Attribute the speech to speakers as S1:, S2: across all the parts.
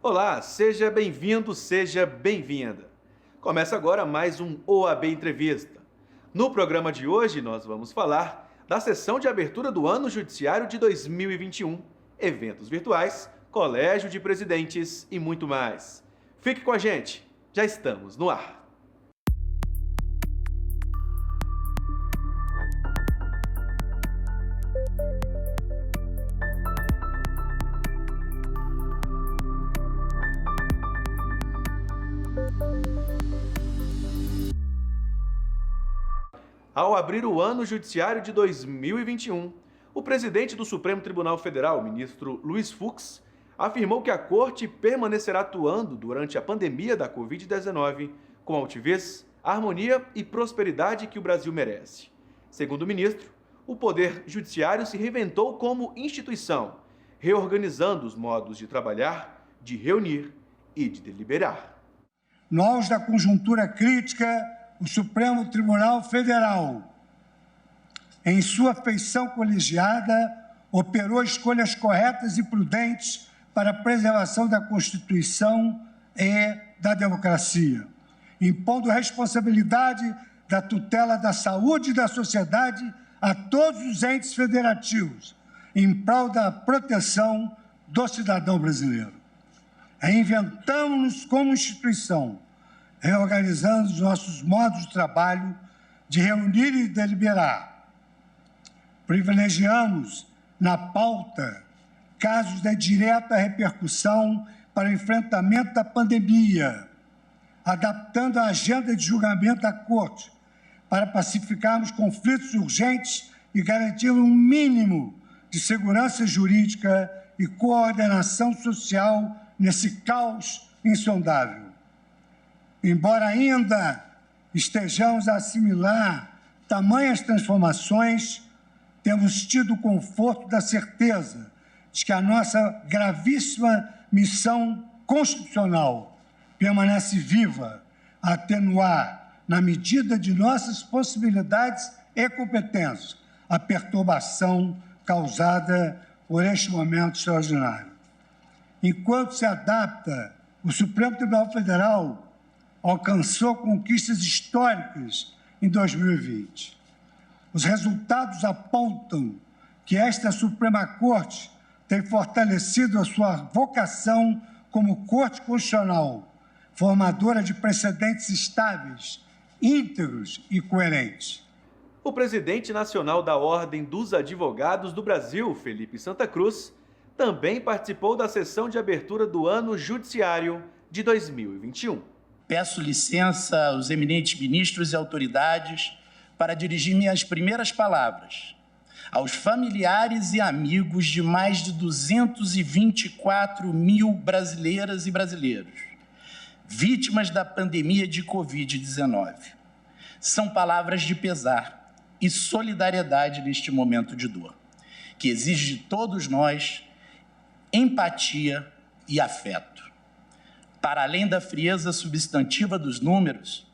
S1: Olá, seja bem-vindo, seja bem-vinda. Começa agora mais um OAB Entrevista. No programa de hoje, nós vamos falar da sessão de abertura do Ano Judiciário de 2021, eventos virtuais, colégio de presidentes e muito mais. Fique com a gente, já estamos no ar. Ao abrir o Ano Judiciário de 2021, o presidente do Supremo Tribunal Federal, ministro Luiz Fux, afirmou que a Corte permanecerá atuando durante a pandemia da Covid-19 com altivez, harmonia e prosperidade que o Brasil merece. Segundo o ministro, o Poder Judiciário se reinventou como instituição, reorganizando os modos de trabalhar, de reunir e de deliberar.
S2: No auge da conjuntura crítica, o Supremo Tribunal Federal, em sua feição colegiada, operou escolhas corretas e prudentes para a preservação da Constituição e da democracia, impondo responsabilidade da tutela da saúde da sociedade a todos os entes federativos, em prol da proteção do cidadão brasileiro. Reinventamos-nos como instituição, reorganizando os nossos modos de trabalho, de reunir e deliberar. Privilegiamos, na pauta, casos de direta repercussão para o enfrentamento da pandemia, adaptando a agenda de julgamento da Corte para pacificarmos conflitos urgentes e garantir um mínimo de segurança jurídica e coordenação social nesse caos insondável. Embora ainda estejamos a assimilar tamanhas transformações, temos tido o conforto da certeza de que a nossa gravíssima missão constitucional permanece viva, a atenuar, na medida de nossas possibilidades e competências, a perturbação causada por este momento extraordinário. Enquanto se adapta, o Supremo Tribunal Federal alcançou conquistas históricas em 2020. Os resultados apontam que esta Suprema Corte tem fortalecido a sua vocação como Corte Constitucional, formadora de precedentes estáveis, íntegros e coerentes.
S1: O presidente nacional da Ordem dos Advogados do Brasil, Felipe Santa Cruz, também participou da sessão de abertura do Ano Judiciário de 2021.
S3: Peço licença aos eminentes ministros e autoridades para dirigir minhas primeiras palavras aos familiares e amigos de mais de 224 mil brasileiras e brasileiros, vítimas da pandemia de Covid-19. São palavras de pesar e solidariedade neste momento de dor, que exige de todos nós empatia e afeto. Para além da frieza substantiva dos números,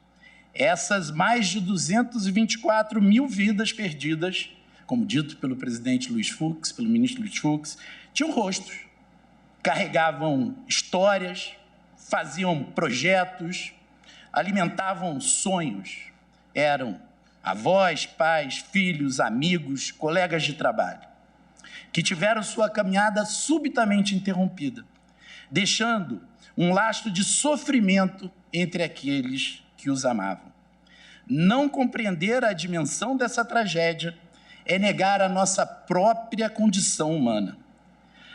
S3: essas mais de 224 mil vidas perdidas, como dito pelo presidente Luiz Fux, pelo ministro Luiz Fux, tinham rostos, carregavam histórias, faziam projetos, alimentavam sonhos. Eram avós, pais, filhos, amigos, colegas de trabalho, que tiveram sua caminhada subitamente interrompida, deixando um lastro de sofrimento entre aqueles que os amavam. Não compreender a dimensão dessa tragédia é negar a nossa própria condição humana.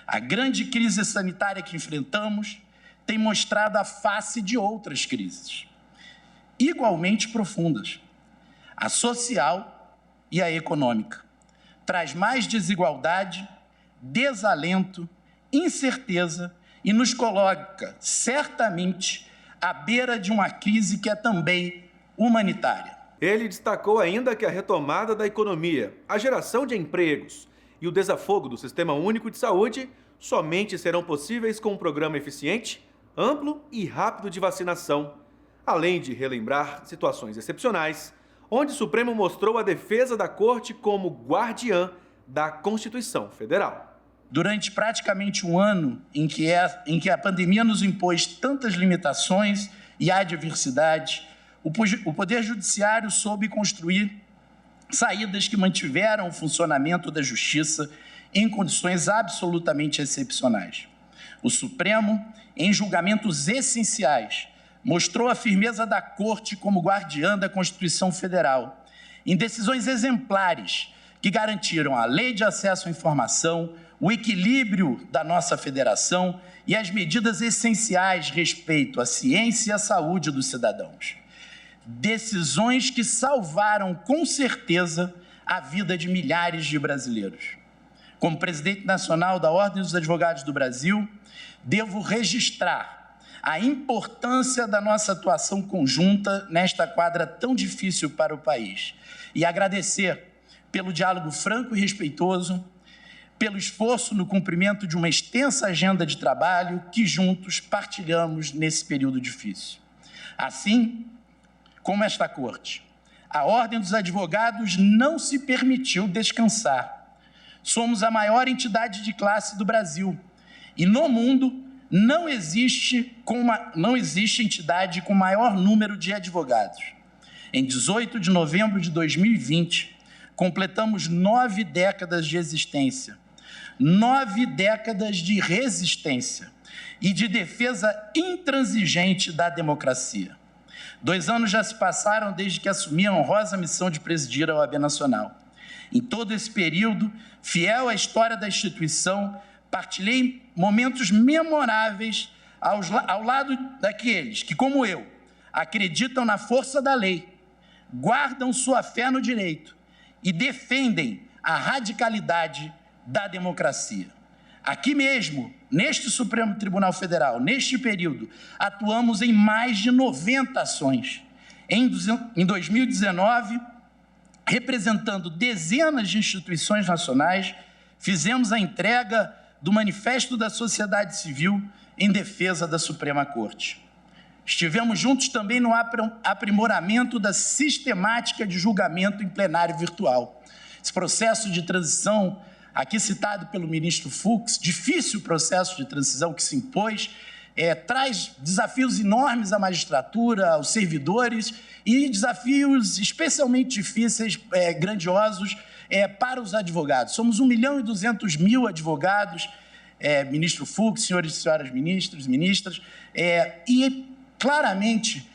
S3: A grande crise sanitária que enfrentamos tem mostrado a face de outras crises, igualmente profundas, a social e a econômica. Traz mais desigualdade, desalento, incerteza e nos coloca, certamente, à beira de uma crise que é também humanitária.
S1: Ele destacou ainda que a retomada da economia, a geração de empregos e o desafogo do Sistema Único de Saúde somente serão possíveis com um programa eficiente, amplo e rápido de vacinação, além de relembrar situações excepcionais, onde o Supremo mostrou a defesa da Corte como guardiã da Constituição Federal.
S3: durante praticamente um ano em que a pandemia nos impôs tantas limitações e adversidades, o Poder Judiciário soube construir saídas que mantiveram o funcionamento da Justiça em condições absolutamente excepcionais. O Supremo, em julgamentos essenciais, mostrou a firmeza da Corte como guardiã da Constituição Federal, em decisões exemplares que garantiram a lei de acesso à informação, o equilíbrio da nossa federação e as medidas essenciais respeito à ciência e à saúde dos cidadãos. Decisões que salvaram, com certeza, a vida de milhares de brasileiros. Como presidente nacional da Ordem dos Advogados do Brasil, devo registrar a importância da nossa atuação conjunta nesta quadra tão difícil para o país e agradecer pelo diálogo franco e respeitoso, pelo esforço no cumprimento de uma extensa agenda de trabalho que juntos partilhamos nesse período difícil. Assim como esta Corte, a Ordem dos Advogados não se permitiu descansar. Somos a maior entidade de classe do Brasil e no mundo não existe entidade com maior número de advogados. Em 18 de novembro de 2020, completamos 9 décadas de existência, 9 décadas de resistência e de defesa intransigente da democracia. 2 anos já se passaram desde que assumi a honrosa missão de presidir a OAB Nacional. Em todo esse período, fiel à história da instituição, partilhei momentos memoráveis ao lado daqueles que, como eu, acreditam na força da lei, guardam sua fé no direito e defendem a radicalidade da democracia. Aqui mesmo, neste Supremo Tribunal Federal, neste período, atuamos em mais de 90 ações. Em 2019, representando dezenas de instituições nacionais, fizemos a entrega do Manifesto da Sociedade Civil em defesa da Suprema Corte. Estivemos juntos também no aprimoramento da sistemática de julgamento em plenário virtual. Esse processo de transição, aqui citado pelo ministro Fux, difícil processo de transição que se impôs, traz desafios enormes à magistratura, aos servidores e desafios especialmente difíceis, grandiosos, para os advogados. Somos 1.200.000 advogados, ministro Fux, senhores e senhoras ministros, ministras, e claramente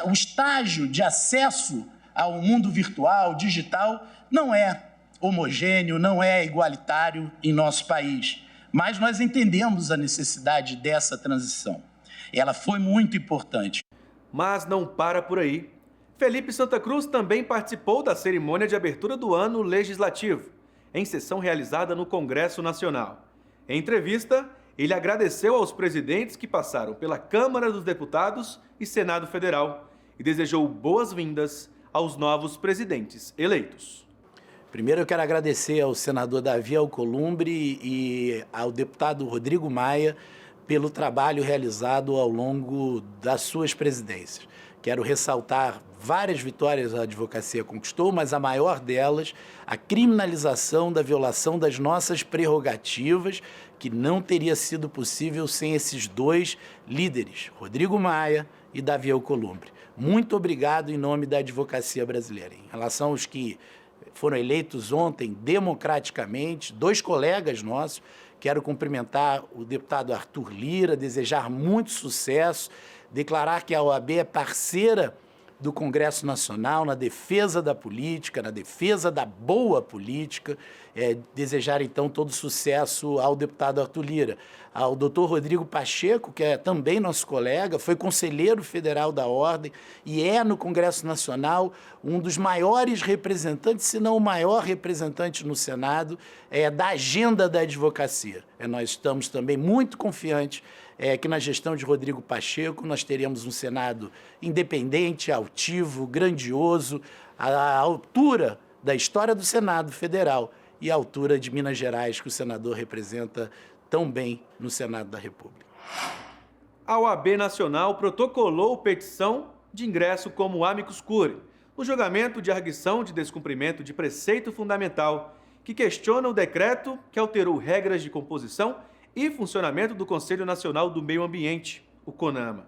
S3: o estágio de acesso ao mundo virtual, digital, não é homogêneo, não é igualitário em nosso país. Mas nós entendemos a necessidade dessa transição. Ela foi muito importante.
S1: Mas não para por aí. Felipe Santa Cruz também participou da cerimônia de abertura do ano legislativo, em sessão realizada no Congresso Nacional. Em entrevista, ele agradeceu aos presidentes que passaram pela Câmara dos Deputados e Senado Federal e desejou boas-vindas aos novos presidentes eleitos.
S3: Primeiro eu quero agradecer ao senador Davi Alcolumbre e ao deputado Rodrigo Maia pelo trabalho realizado ao longo das suas presidências. Quero ressaltar várias vitórias a advocacia conquistou, mas a maior delas, a criminalização da violação das nossas prerrogativas, que não teria sido possível sem esses 2 líderes, Rodrigo Maia e Davi Alcolumbre. Muito obrigado em nome da advocacia brasileira. Em relação aos que foram eleitos ontem democraticamente, 2 colegas nossos, quero cumprimentar o deputado Arthur Lira, desejar muito sucesso, declarar que a OAB é parceira do Congresso Nacional na defesa da política, na defesa da boa política, desejar então todo sucesso ao deputado Arthur Lira, ao doutor Rodrigo Pacheco, que é também nosso colega, foi conselheiro federal da Ordem e é no Congresso Nacional um dos maiores representantes, se não o maior representante no Senado, da agenda da advocacia. Nós estamos também muito confiantes que na gestão de Rodrigo Pacheco nós teremos um Senado independente, altivo, grandioso, à altura da história do Senado Federal e à altura de Minas Gerais, que o senador representa tão bem no Senado da República.
S1: A OAB Nacional protocolou petição de ingresso como amicus curiae no julgamento de arguição de descumprimento de preceito fundamental que questiona o decreto que alterou regras de composição e funcionamento do Conselho Nacional do Meio Ambiente, o CONAMA.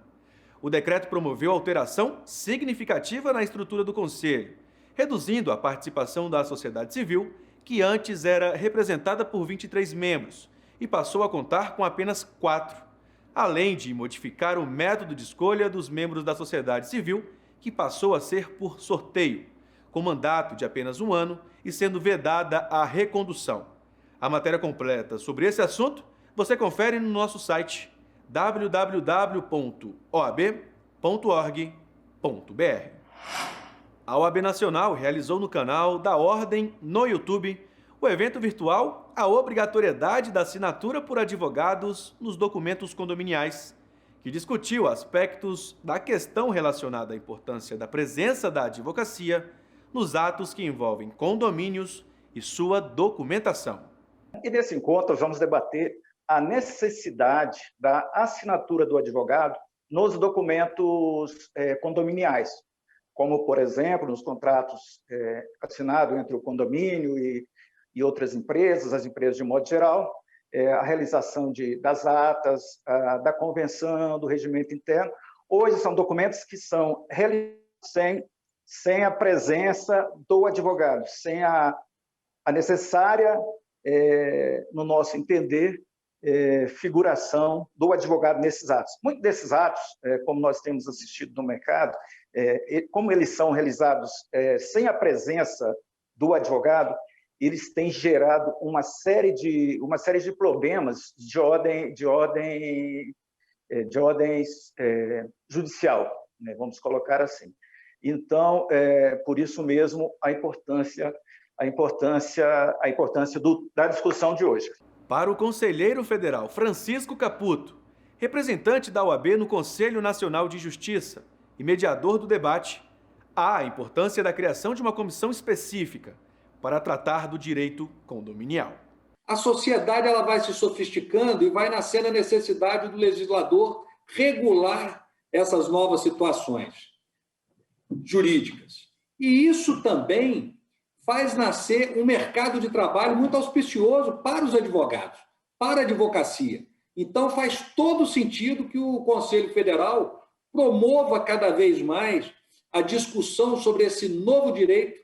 S1: O decreto promoveu alteração significativa na estrutura do Conselho, reduzindo a participação da sociedade civil, que antes era representada por 23 membros, e passou a contar com apenas 4, além de modificar o método de escolha dos membros da sociedade civil, que passou a ser por sorteio, com mandato de apenas 1 ano e sendo vedada a recondução. A matéria completa sobre esse assunto você confere no nosso site www.oab.org.br. A OAB Nacional realizou no canal da Ordem no YouTube o evento virtual A Obrigatoriedade da Assinatura por Advogados nos Documentos Condominiais, que discutiu aspectos da questão relacionada à importância da presença da advocacia nos atos que envolvem condomínios e sua documentação.
S4: E nesse encontro vamos debater a necessidade da assinatura do advogado nos documentos condominiais, como, por exemplo, nos contratos assinados entre o condomínio e outras empresas, as empresas de modo geral, a realização das atas, da convenção, do regimento interno. Hoje são documentos que são realizados sem a presença do advogado, sem a necessária, no nosso entender, figuração do advogado nesses atos. Muitos desses atos, como nós temos assistido no mercado, como eles são realizados sem a presença do advogado, eles têm gerado uma série de problemas de ordem judicial, né? Vamos colocar assim. Então, por isso mesmo a importância da discussão de hoje.
S1: Para o conselheiro federal Francisco Caputo, representante da OAB no Conselho Nacional de Justiça e mediador do debate, há a importância da criação de uma comissão específica para tratar do direito condominial.
S5: A sociedade ela vai se sofisticando e vai nascendo a necessidade do legislador regular essas novas situações jurídicas. E isso também faz nascer um mercado de trabalho muito auspicioso para os advogados, para a advocacia. Então, faz todo sentido que o Conselho Federal promova cada vez mais a discussão sobre esse novo direito,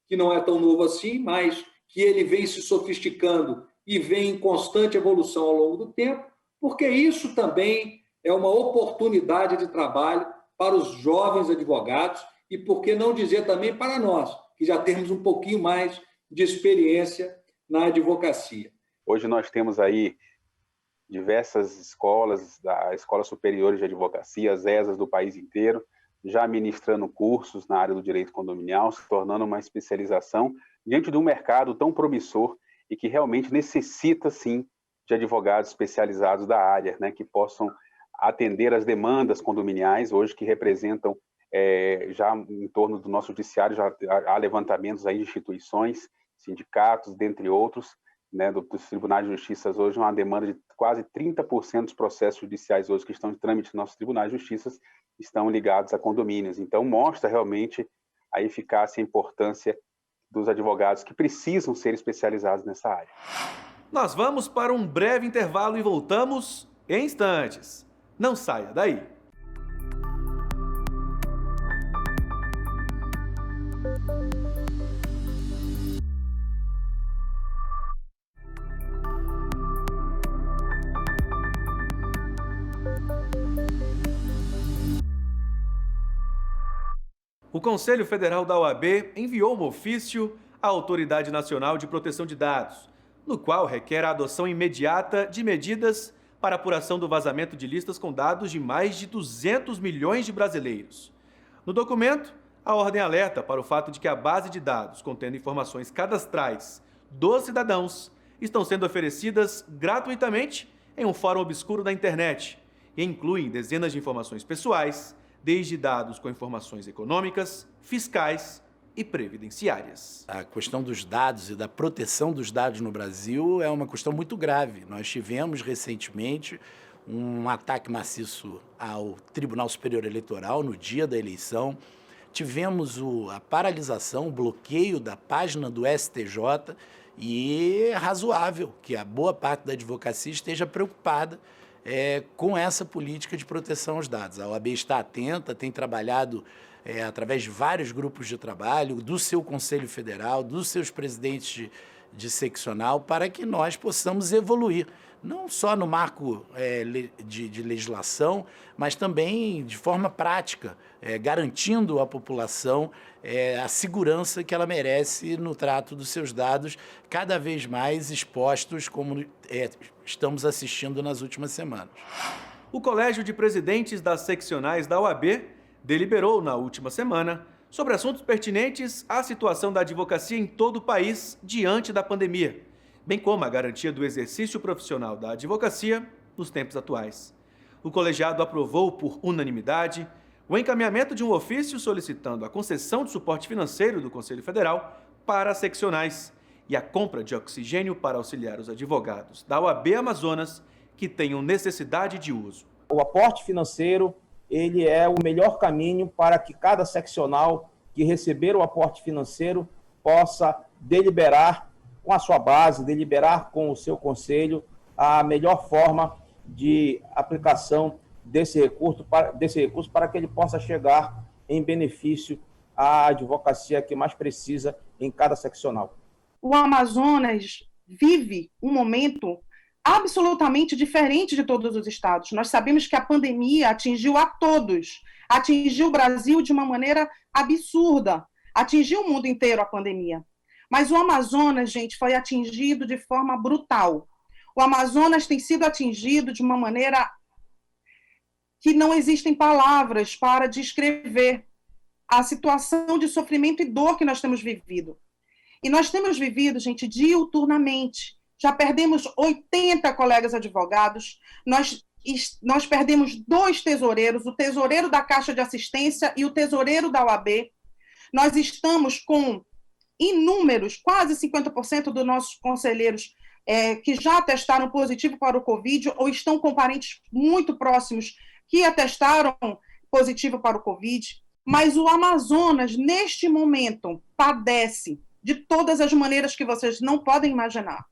S5: que não é tão novo assim, mas que ele vem se sofisticando e vem em constante evolução ao longo do tempo, porque isso também é uma oportunidade de trabalho para os jovens advogados e, por que não dizer também, para nós, que já temos um pouquinho mais de experiência na advocacia.
S6: Hoje nós temos aí diversas escolas, da Escola Superior de Advocacia, as ESAs do país inteiro, já ministrando cursos na área do direito condominial, se tornando uma especialização diante de um mercado tão promissor e que realmente necessita, sim, de advogados especializados da área, né, que possam atender as demandas condominiais, hoje que representam, já em torno do nosso judiciário, já há levantamentos aí de instituições, sindicatos, dentre outros, né, dos tribunais de justiça hoje, uma demanda de quase 30% dos processos judiciais hoje que estão em trâmite nos nossos tribunais de justiça estão ligados a condomínios. Então, mostra realmente a eficácia e a importância dos advogados que precisam ser especializados nessa área.
S1: Nós vamos para um breve intervalo e voltamos em instantes. Não saia daí. O Conselho Federal da OAB enviou um ofício à Autoridade Nacional de Proteção de Dados, no qual requer a adoção imediata de medidas para apuração do vazamento de listas com dados de mais de 200 milhões de brasileiros. No documento, a ordem alerta para o fato de que a base de dados contendo informações cadastrais dos cidadãos estão sendo oferecidas gratuitamente em um fórum obscuro da internet e incluem dezenas de informações pessoais, desde dados com informações econômicas, fiscais e previdenciárias.
S3: A questão dos dados e da proteção dos dados no Brasil é uma questão muito grave. Nós tivemos recentemente um ataque maciço ao Tribunal Superior Eleitoral no dia da eleição. Tivemos a paralisação, o bloqueio da página do STJ E é razoável que a boa parte da advocacia esteja preocupada com essa política de proteção aos dados. A OAB está atenta, tem trabalhado através de vários grupos de trabalho, do seu Conselho Federal, dos seus presidentes de seccional, para que nós possamos evoluir, não só no marco de legislação, mas também de forma prática, garantindo à população a segurança que ela merece no trato dos seus dados, cada vez mais expostos, como estamos assistindo nas últimas semanas.
S1: O Colégio de Presidentes das Seccionais da OAB deliberou na última semana sobre assuntos pertinentes à situação da advocacia em todo o país diante da pandemia, bem como a garantia do exercício profissional da advocacia nos tempos atuais. O colegiado aprovou por unanimidade o encaminhamento de um ofício solicitando a concessão de suporte financeiro do Conselho Federal para as seccionais e a compra de oxigênio para auxiliar os advogados da OAB Amazonas que tenham necessidade de uso.
S7: O aporte financeiro ele é o melhor caminho para que cada seccional que receber o aporte financeiro possa deliberar com a sua base, deliberar com o seu conselho a melhor forma de aplicação desse recurso para que ele possa chegar em benefício à advocacia que mais precisa em cada seccional.
S8: O Amazonas vive um momento absolutamente diferente de todos os estados. Nós sabemos que a pandemia atingiu a todos, atingiu o Brasil de uma maneira absurda, atingiu o mundo inteiro a pandemia. Mas o Amazonas, gente, foi atingido de forma brutal. O Amazonas tem sido atingido de uma maneira que não existem palavras para descrever a situação de sofrimento e dor que nós temos vivido. E nós temos vivido, gente, diuturnamente. Já perdemos 80 colegas advogados, nós perdemos 2 tesoureiros, o tesoureiro da Caixa de Assistência e o tesoureiro da OAB. Nós estamos com inúmeros, quase 50% dos nossos conselheiros que já atestaram positivo para o Covid ou estão com parentes muito próximos que atestaram positivo para o Covid. Mas o Amazonas, neste momento, padece de todas as maneiras que vocês não podem imaginar.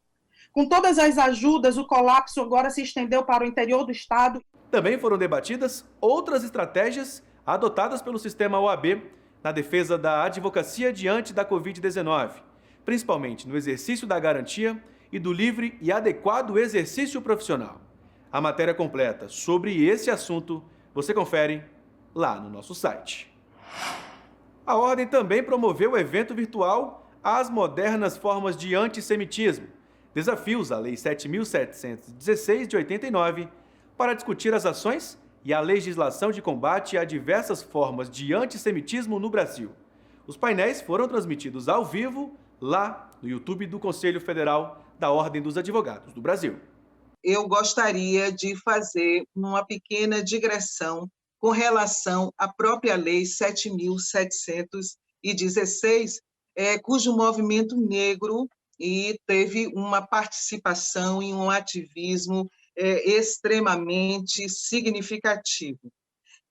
S8: Com todas as ajudas, o colapso agora se estendeu para o interior do estado.
S1: Também foram debatidas outras estratégias adotadas pelo sistema OAB na defesa da advocacia diante da Covid-19, principalmente no exercício da garantia e do livre e adequado exercício profissional. A matéria completa sobre esse assunto você confere lá no nosso site. A Ordem também promoveu o evento virtual As Modernas Formas de Antissemitismo, Desafios à Lei 7.716 de 89, para discutir as ações e a legislação de combate a diversas formas de antissemitismo no Brasil. Os painéis foram transmitidos ao vivo lá no YouTube do Conselho Federal da Ordem dos Advogados do Brasil.
S9: Eu gostaria de fazer uma pequena digressão com relação à própria Lei 7.716, cujo movimento negro teve uma participação e um ativismo extremamente significativo.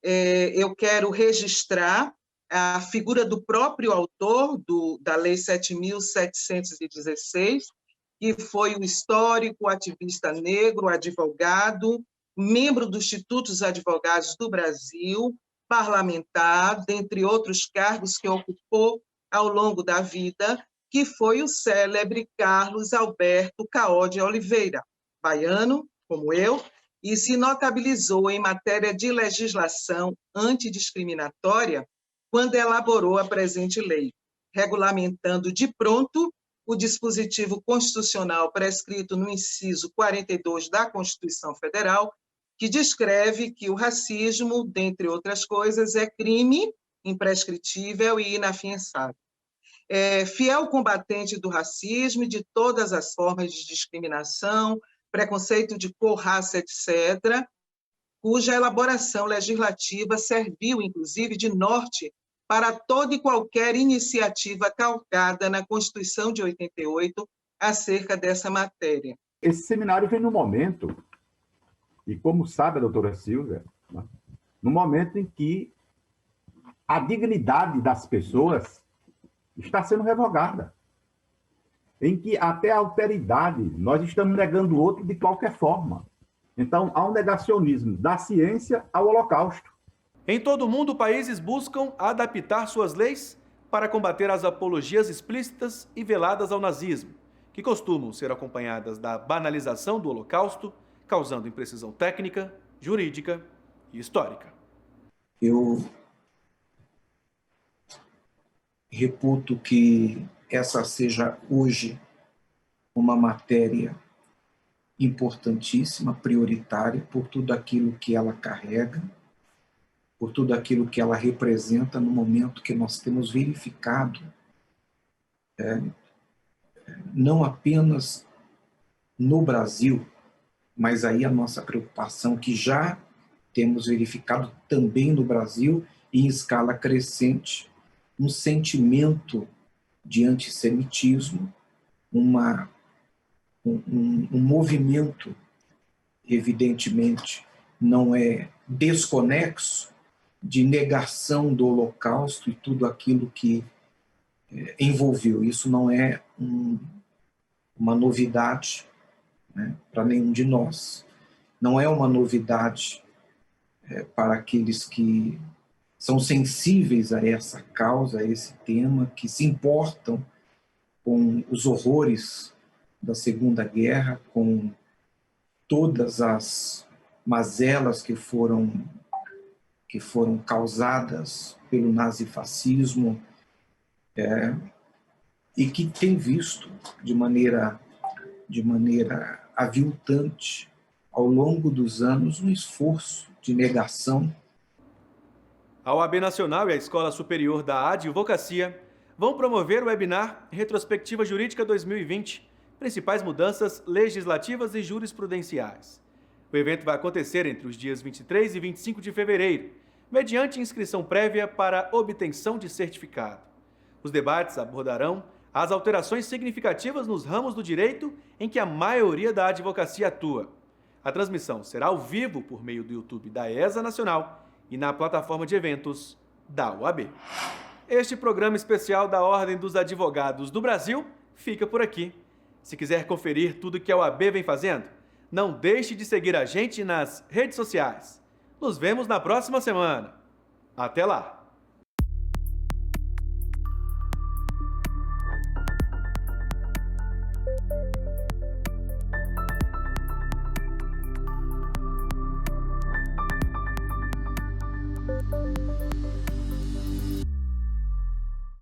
S9: Eu quero registrar a figura do próprio autor da Lei 7.716, que foi o histórico, ativista negro, advogado, membro do Instituto dos Advogados do Brasil, parlamentar, dentre outros cargos que ocupou ao longo da vida, que foi o célebre Carlos Alberto Caó de Oliveira, baiano, como eu, e se notabilizou em matéria de legislação antidiscriminatória quando elaborou a presente lei, regulamentando de pronto o dispositivo constitucional prescrito no inciso 42 da Constituição Federal, que descreve que o racismo, dentre outras coisas, é crime imprescritível e inafiançável. Fiel combatente do racismo e de todas as formas de discriminação, preconceito de cor, raça, etc., cuja elaboração legislativa serviu, inclusive, de norte para toda e qualquer iniciativa calcada na Constituição de 88 acerca dessa matéria.
S10: Esse seminário vem no momento, e como sabe a doutora Silvia, no momento em que a dignidade das pessoas está sendo revogada. em que até a alteridade nós estamos negando o outro de qualquer forma. Então, há um negacionismo da ciência ao Holocausto.
S1: Em todo o mundo, países buscam adaptar suas leis para combater as apologias explícitas e veladas ao nazismo, que costumam ser acompanhadas da banalização do Holocausto, causando imprecisão técnica, jurídica e histórica.
S11: Eu reputo que essa seja hoje uma matéria importantíssima, prioritária, por tudo aquilo que ela carrega, por tudo aquilo que ela representa no momento que nós temos verificado, não apenas no Brasil, mas aí a nossa preocupação que já temos verificado também no Brasil e em escala crescente, um sentimento de antissemitismo, um movimento, evidentemente, não é desconexo, de negação do Holocausto e tudo aquilo que envolveu. Isso não é uma novidade, né, para nenhum de nós. Não é uma novidade para aqueles que são sensíveis a essa causa, a esse tema, que se importam com os horrores da Segunda Guerra, com todas as mazelas que foram causadas pelo nazifascismo, e que tem visto de maneira aviltante, ao longo dos anos, um esforço de negação.
S1: A OAB Nacional e a Escola Superior da Advocacia vão promover o webinar Retrospectiva Jurídica 2020, principais mudanças legislativas e jurisprudenciais. O evento vai acontecer entre os dias 23 e 25 de fevereiro, mediante inscrição prévia para obtenção de certificado. Os debates abordarão as alterações significativas nos ramos do direito em que a maioria da advocacia atua. A transmissão será ao vivo por meio do YouTube da ESA Nacional e na plataforma de eventos da OAB. Este programa especial da Ordem dos Advogados do Brasil fica por aqui. Se quiser conferir tudo que a OAB vem fazendo, não deixe de seguir a gente nas redes sociais. Nos vemos na próxima semana. Até lá!